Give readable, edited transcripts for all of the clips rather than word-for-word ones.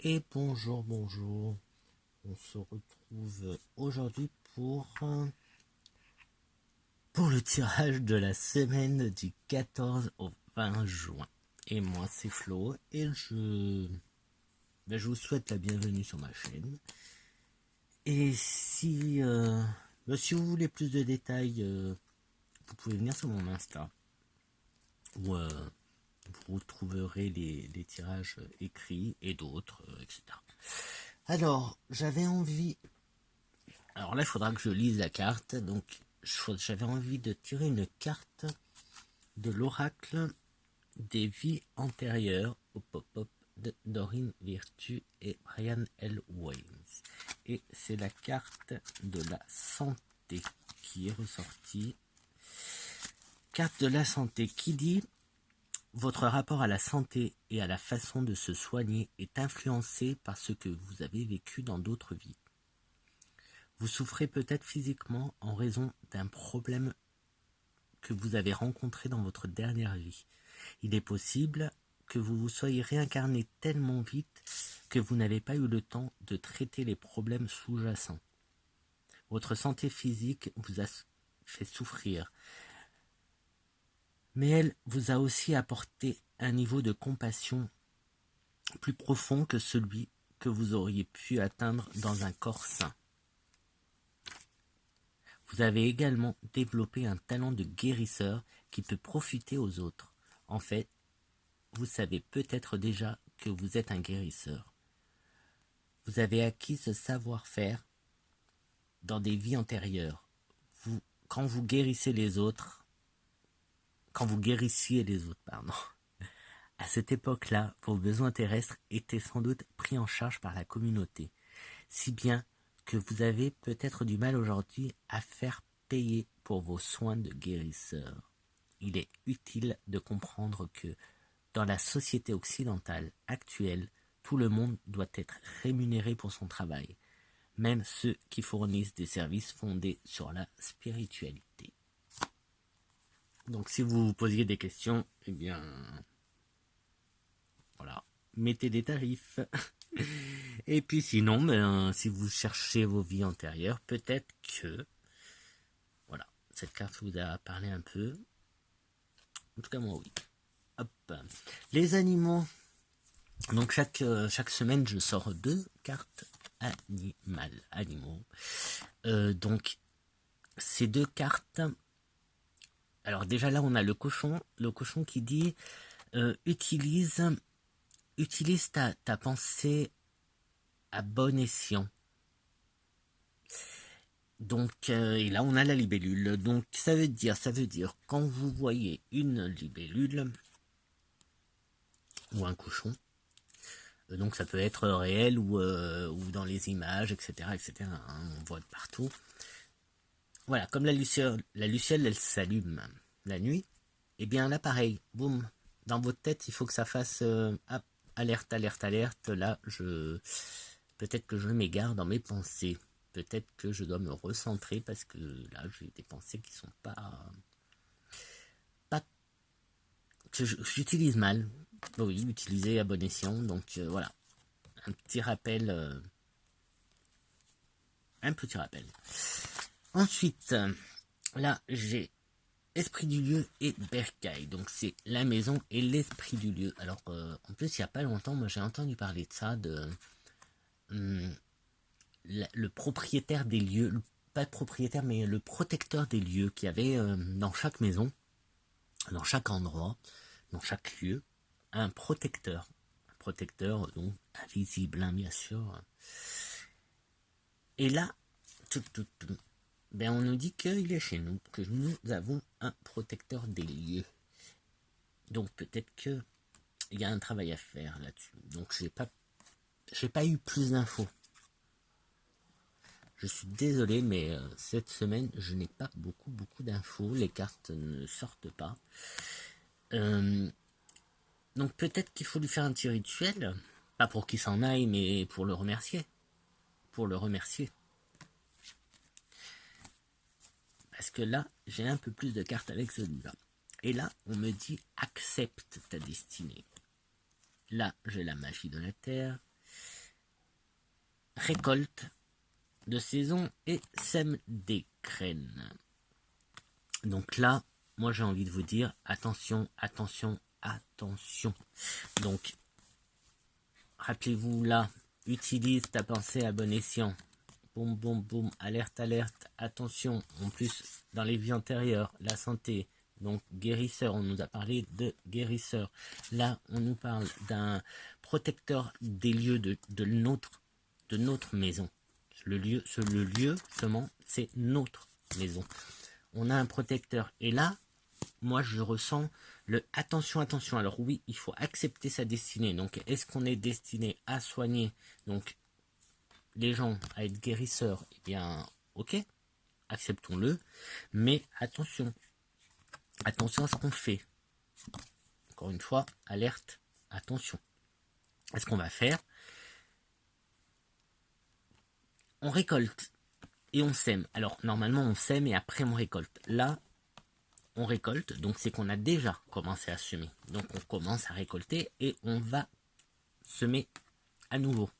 Et bonjour, bonjour. On se retrouve aujourd'hui pour le tirage de la semaine du 14 au 20 juin. Et moi, c'est Flo et je vous souhaite la bienvenue sur ma chaîne. Et si vous voulez plus de détails, vous pouvez venir sur mon Insta où vous retrouverez les tirages écrits et d'autres, etc. Alors, alors là, il faudra que je lise la carte. Donc, j'avais envie de tirer une carte de l'oracle des vies antérieures au pop-up de Doreen Virtue et Brian L. Waynes. Et c'est la carte de la santé qui est ressortie. Carte de la santé qui dit: votre rapport à la santé et à la façon de se soigner est influencé par ce que vous avez vécu dans d'autres vies. Vous souffrez peut-être physiquement en raison d'un problème que vous avez rencontré dans votre dernière vie. Il est possible que vous vous soyez réincarné tellement vite que vous n'avez pas eu le temps de traiter les problèmes sous-jacents. Votre santé physique vous a fait souffrir, mais elle vous a aussi apporté un niveau de compassion plus profond que celui que vous auriez pu atteindre dans un corps sain. Vous avez également développé un talent de guérisseur qui peut profiter aux autres. En fait, vous savez peut-être déjà que vous êtes un guérisseur. Vous avez acquis ce savoir-faire dans des vies antérieures. Quand vous guérissiez les autres, pardon. À cette époque-là, vos besoins terrestres étaient sans doute pris en charge par la communauté, si bien que vous avez peut-être du mal aujourd'hui à faire payer pour vos soins de guérisseur. Il est utile de comprendre que dans la société occidentale actuelle, tout le monde doit être rémunéré pour son travail, même ceux qui fournissent des services fondés sur la spiritualité. Donc si vous vous posiez des questions, eh bien, voilà, mettez des tarifs. Et puis sinon, si vous cherchez vos vies antérieures, peut-être que, voilà, cette carte vous a parlé un peu. En tout cas, moi, oui. Hop. Les animaux. Donc, chaque semaine, je sors 2 cartes animaux. Donc, ces 2 cartes. Alors, déjà là, on a le cochon. Le cochon qui dit utilise ta pensée à bon escient. Donc, et là, on a la libellule. Donc, ça veut dire, quand vous voyez une libellule ou un cochon, donc ça peut être réel ou dans les images, etc., etc. Hein, on voit de partout. Voilà, comme la luciole, elle s'allume la nuit. Et bien là, pareil, boum, dans votre tête, il faut que ça fasse alerte, alerte, alerte. Là, peut-être que je m'égare dans mes pensées. Peut-être que je dois me recentrer parce que là, j'ai des pensées qui sont pas que j'utilise mal. Oui, utiliser à bon escient. Donc voilà, un petit rappel. Un petit rappel. Ensuite, là, j'ai Esprit du lieu et Bercail. Donc c'est la maison et l'esprit du lieu. Alors en plus, il n'y a pas longtemps, moi j'ai entendu parler de ça, le propriétaire des lieux, pas le propriétaire, mais le protecteur des lieux qu'il y avait dans chaque maison, dans chaque endroit, dans chaque lieu, un protecteur. Un protecteur, donc invisible, hein, bien sûr. Et là, ben on nous dit qu'il est chez nous, que nous avons un protecteur des lieux. Donc peut-être que il y a un travail à faire là-dessus. Donc j'ai pas eu plus d'infos. Je suis désolé, mais cette semaine, je n'ai pas beaucoup d'infos. Les cartes ne sortent pas. Donc peut-être qu'il faut lui faire un petit rituel. Pas pour qu'il s'en aille, mais pour le remercier. Pour le remercier. Parce que là, j'ai un peu plus de cartes avec celui-là. Et là, on me dit accepte ta destinée. Là, j'ai la magie de la terre. récolte de saison et sème des graines. Donc là, moi j'ai envie de vous dire, attention, attention, attention. Donc, rappelez-vous là, utilise ta pensée à bon escient. Boum, boum, boum, alerte, alerte, attention. En plus, dans les vies antérieures, la santé, donc guérisseur, on nous a parlé de guérisseur. Là, on nous parle d'un protecteur des lieux de notre maison. Le lieu, seulement, c'est notre maison. On a un protecteur. Et là, moi, je ressens le attention, attention. Alors oui, il faut accepter sa destinée. Donc, est-ce qu'on est destiné à soigner donc les gens, à être guérisseurs? Eh bien, ok, acceptons-le. Mais attention, attention à ce qu'on fait. Encore une fois, alerte, attention. Est-ce qu'on va faire? On récolte et on sème. Alors, normalement, on sème et après, on récolte. Là, on récolte, donc c'est qu'on a déjà commencé à semer. Donc, on commence à récolter et on va semer à nouveau.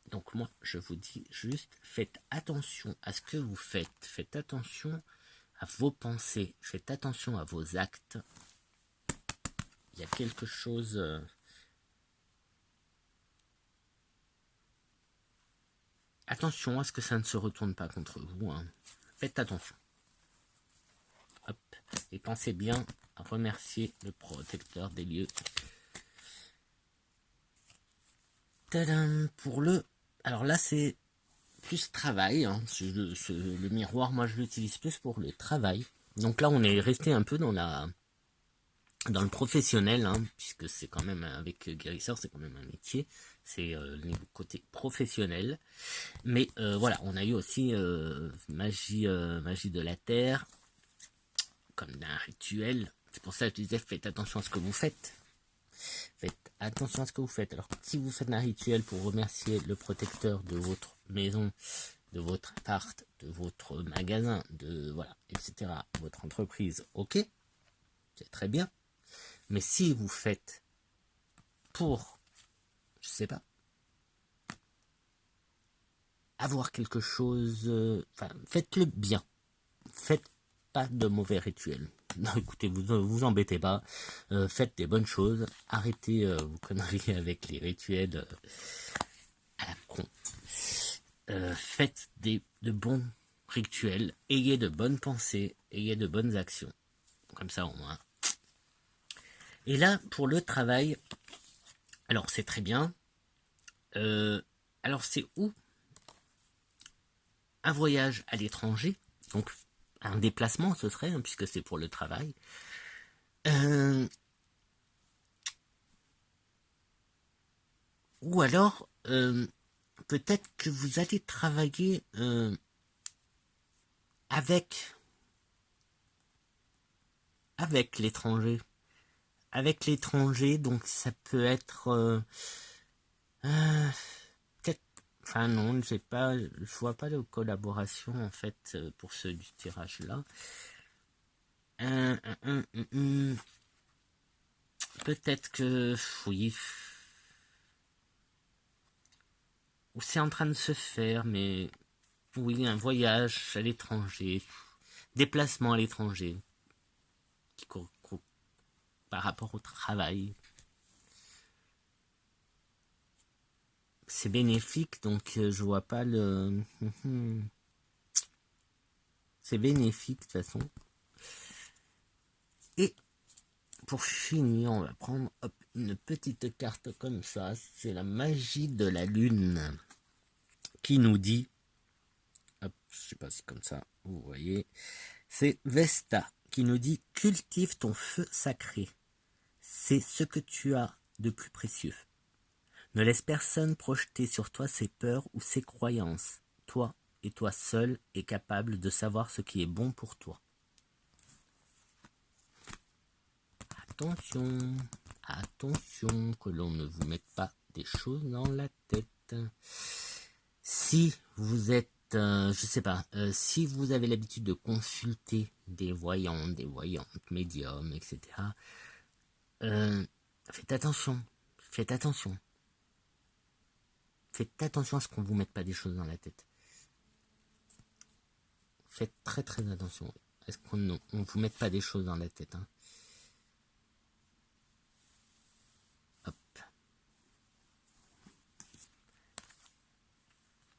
Donc, moi, je vous dis juste, faites attention à ce que vous faites. Faites attention à vos pensées. Faites attention à vos actes. Il y a quelque chose... Attention à ce que ça ne se retourne pas contre vous. Hein. Faites attention. Hop. Et pensez bien à remercier le protecteur des lieux. Tadam, pour le... Alors là, c'est plus travail. Hein. Le miroir, moi, je l'utilise plus pour le travail. Donc là, on est resté un peu dans le professionnel, hein, puisque c'est quand même, avec guérisseur, c'est quand même un métier. C'est le côté professionnel. Mais voilà, on a eu aussi magie de la terre, comme d'un rituel. C'est pour ça que je disais, faites attention à ce que vous faites. Faites attention à ce que vous faites. Alors, si vous faites un rituel pour remercier le protecteur de votre maison, de votre appart, de votre magasin, de voilà, etc., votre entreprise, ok, c'est très bien. Mais si vous faites pour, je sais pas, avoir quelque chose, enfin, faites-le bien. Faites pas de mauvais rituels. Non, écoutez, vous embêtez pas. Faites des bonnes choses. Arrêtez vos conneries avec les rituels à la con. Faites de bons rituels. Ayez de bonnes pensées. Ayez de bonnes actions. Comme ça au moins. Et là, pour le travail, alors c'est très bien. Alors c'est où? Un voyage à l'étranger. Donc un déplacement ce serait, hein, puisque c'est pour le travail. Ou alors, peut-être que vous allez travailler avec l'étranger. Avec l'étranger, donc ça peut être... peut-être... Enfin non, je vois pas de collaboration en fait pour ce du tirage là. Peut-être que... Oui. Ou c'est en train de se faire, mais... Oui, un voyage à l'étranger. Déplacement à l'étranger. Par rapport au travail. C'est bénéfique, donc je vois pas le... C'est bénéfique de toute façon. Et pour finir, on va prendre une petite carte comme ça. C'est la magie de la lune qui nous dit... Hop, je sais pas si comme ça, vous voyez. C'est Vesta qui nous dit « Cultive ton feu sacré. C'est ce que tu as de plus précieux. Ne laisse personne projeter sur toi ses peurs ou ses croyances. Toi et toi seul es capable de savoir ce qui est bon pour toi. » Attention, attention que l'on ne vous mette pas des choses dans la tête. Si vous êtes, je sais pas, si vous avez l'habitude de consulter des voyants, des voyantes, médiums, etc., faites attention, faites attention à ce qu'on vous mette pas des choses dans la tête. Faites très très attention. Est-ce qu'on ne vous mette pas des choses dans la tête, hein. Hop.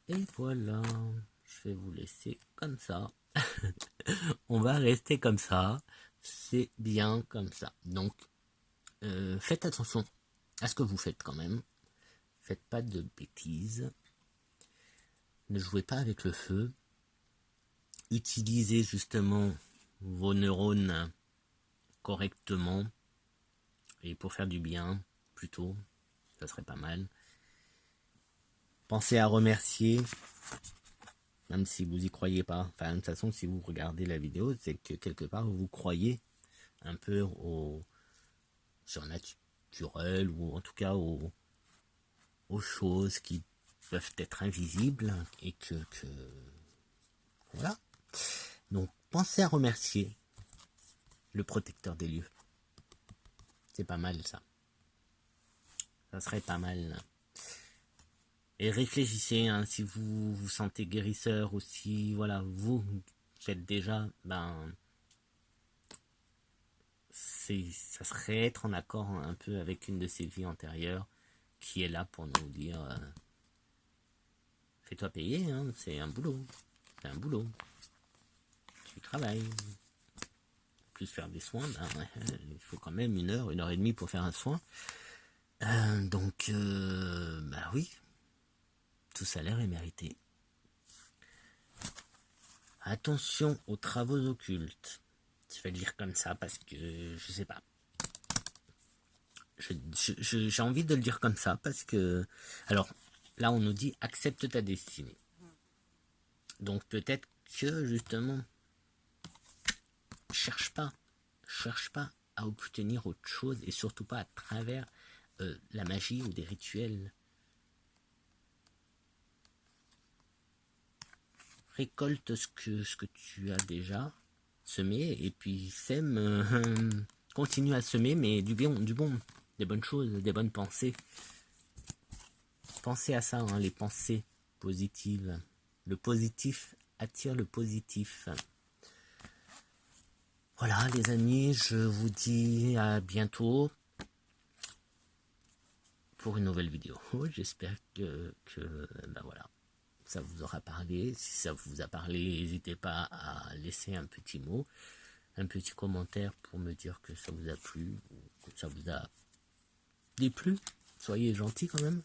Et voilà, je vais vous laisser comme ça. On va rester comme ça. C'est bien comme ça. Donc, faites attention à ce que vous faites quand même. Faites pas de bêtises. Ne jouez pas avec le feu. Utilisez justement vos neurones correctement. Et pour faire du bien, plutôt. Ça serait pas mal. Pensez à remercier. Même si vous y croyez pas. Enfin, de toute façon, si vous regardez la vidéo, c'est que quelque part, vous croyez un peu au surnaturel, ou en tout cas aux choses qui peuvent être invisibles, et que voilà. Donc, pensez à remercier le protecteur des lieux. C'est pas mal, ça. Ça serait pas mal. Et réfléchissez, hein, si vous vous sentez guérisseur, ou si, voilà, vous faites déjà, ça serait être en accord un peu avec une de ces vies antérieures qui est là pour nous dire fais-toi payer, hein, c'est un boulot. C'est un boulot. Tu travailles. Plus faire des soins, il faut quand même 1 heure et demie pour faire un soin. Donc, oui, tout salaire est mérité. Attention aux travaux occultes. Je vais le dire comme ça parce que je sais pas. J'ai envie de le dire comme ça parce que, alors là on nous dit accepte ta destinée. Donc peut-être que justement cherche pas à obtenir autre chose, et surtout pas à travers la magie ou des rituels. Récolte ce que tu as déjà semé, et puis sème, continue à semer, mais du bon, des bonnes choses, des bonnes pensées. Pensez à ça, hein, les pensées positives. Le positif attire le positif. Voilà les amis, je vous dis à bientôt pour une nouvelle vidéo. J'espère que voilà, ça vous aura parlé. Si ça vous a parlé, n'hésitez pas à laisser un petit mot, un petit commentaire pour me dire que ça vous a plu, ou que ça vous a déplu. Soyez gentils quand même.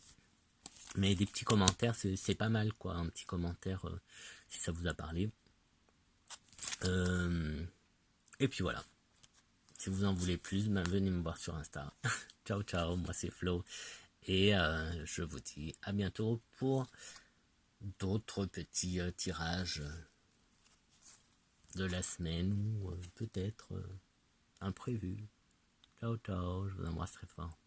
Mais des petits commentaires, c'est pas mal, quoi. Un petit commentaire si ça vous a parlé. Et puis voilà. Si vous en voulez plus, venez me voir sur Insta. Ciao, ciao. Moi, c'est Flo. Et je vous dis à bientôt pour d'autres petits tirages de la semaine, ou peut-être imprévus. Ciao, ciao. Je vous embrasse très fort.